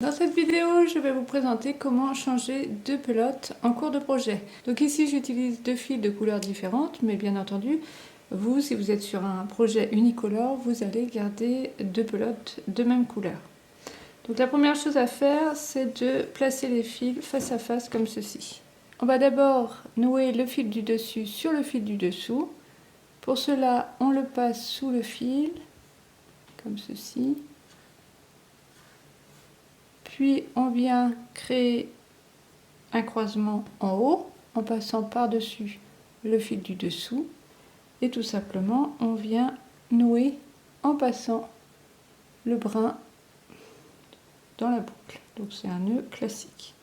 Dans cette vidéo, je vais vous présenter comment changer deux pelotes en cours de projet. Donc ici, j'utilise deux fils de couleurs différentes, mais bien entendu, vous, si vous êtes sur un projet unicolore, vous allez garder deux pelotes de même couleur. Donc la première chose à faire, c'est de placer les fils face à face comme ceci. On va d'abord nouer le fil du dessus sur le fil du dessous. Pour cela, on le passe sous le fil, comme ceci. Puis on vient créer un croisement en haut en passant par-dessus le fil du dessous et tout simplement on vient nouer en passant le brin dans la boucle. Donc c'est un nœud classique.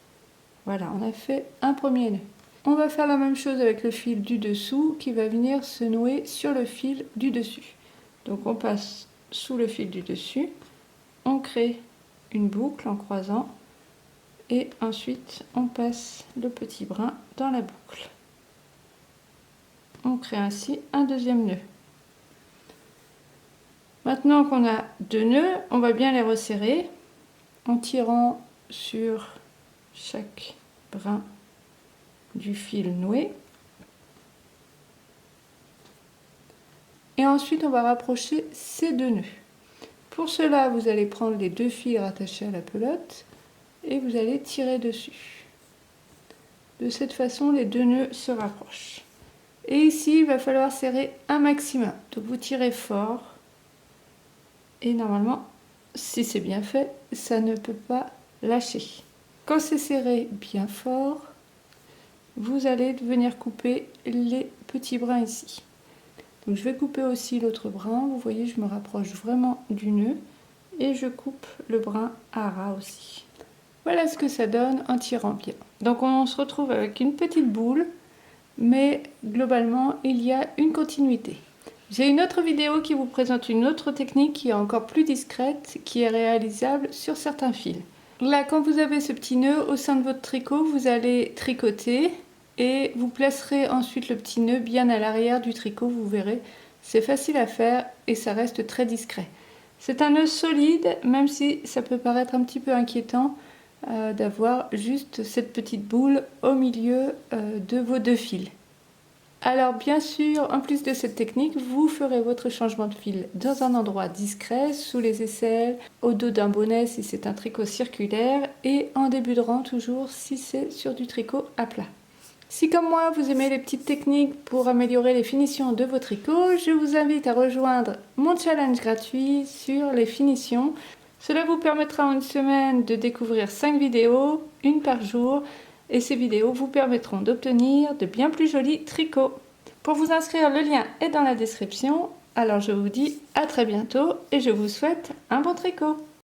Voilà, on a fait un premier nœud. On va faire la même chose avec le fil du dessous qui va venir se nouer sur le fil du dessus. Donc on passe sous le fil du dessus, on crée une boucle en croisant et ensuite on passe le petit brin dans la boucle. On crée ainsi un deuxième nœud. Maintenant qu'on a deux nœuds, on va bien les resserrer en tirant sur chaque brin du fil noué. Et ensuite on va rapprocher ces deux nœuds. Pour cela, vous allez prendre les deux fils rattachés à la pelote et vous allez tirer dessus. De cette façon, les deux nœuds se rapprochent. Et ici, il va falloir serrer un maximum. Donc vous tirez fort. Et normalement, si c'est bien fait, ça ne peut pas lâcher. Quand c'est serré bien fort, vous allez venir couper les petits brins ici. Donc je vais couper aussi l'autre brin. Vous voyez, je me rapproche vraiment du nœud. Et je coupe le brin à ras aussi. Voilà ce que ça donne en tirant bien. Donc on se retrouve avec une petite boule, mais globalement il y a une continuité. J'ai une autre vidéo qui vous présente une autre technique qui est encore plus discrète, qui est réalisable sur certains fils. Là, quand vous avez ce petit nœud au sein de votre tricot, vous allez tricoter et vous placerez ensuite le petit nœud bien à l'arrière du tricot, vous verrez. C'est facile à faire et ça reste très discret. C'est un nœud solide, même si ça peut paraître un petit peu inquiétant d'avoir juste cette petite boule au milieu de vos deux fils. Alors bien sûr, en plus de cette technique, vous ferez votre changement de fil dans un endroit discret, sous les aisselles, au dos d'un bonnet si c'est un tricot circulaire et en début de rang toujours si c'est sur du tricot à plat. Si comme moi vous aimez les petites techniques pour améliorer les finitions de vos tricots, je vous invite à rejoindre mon challenge gratuit sur les finitions. Cela vous permettra en une semaine de découvrir 5 vidéos, une par jour, et ces vidéos vous permettront d'obtenir de bien plus jolis tricots. Pour vous inscrire, le lien est dans la description. Alors je vous dis à très bientôt et je vous souhaite un bon tricot.